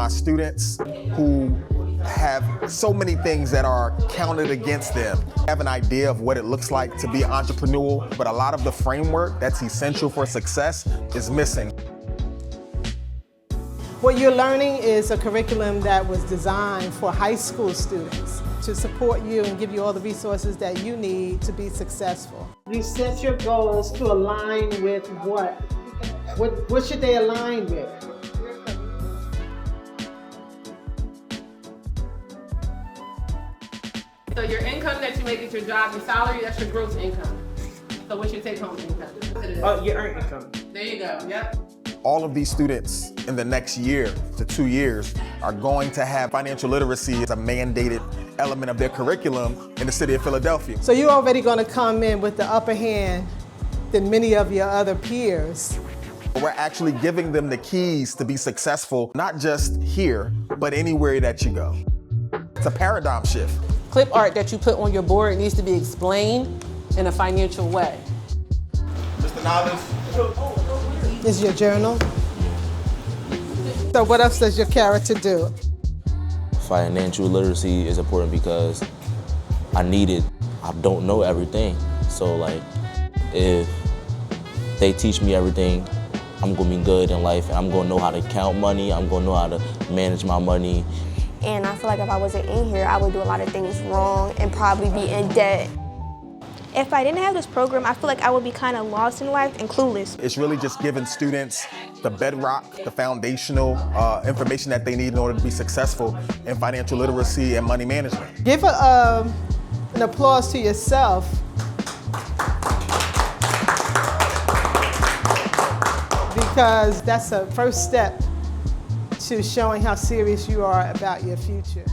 my students who have so many things that are counted against them. Have an idea of what it looks like to be entrepreneurial, but a lot of the framework that's essential for success is missing. What you're learning is a curriculum that was designed for high school students to support you and give you all the resources that you need to be successful. You set your goals to align with what? What should they align with? So your income that you make at your job, your salary, that's your gross income. So what's your take-home income? Oh, your earned income. There you go, yep. All of these students in the next year to 2 years are going to have financial literacy as a mandated element of their curriculum in the city of Philadelphia. So you're already going to come in with the upper hand than many of your other peers. We're actually giving them the keys to be successful, not just here, but anywhere that you go. It's a paradigm shift. Clip art that you put on your board needs to be explained in a financial way. Mr. Novice. Is your journal? So what else does your character do? Financial literacy is important because I need it. I don't know everything. So like, if they teach me everything, I'm gonna be good in life and I'm gonna know how to count money, I'm gonna know how to manage my money. And I feel like if I wasn't in here, I would do a lot of things wrong and probably be in debt. If I didn't have this program, I feel like I would be kind of lost in life and clueless. It's really just giving students the bedrock, the foundational information that they need in order to be successful in financial literacy and money management. Give an applause to yourself. Because that's a first step to showing how serious you are about your future.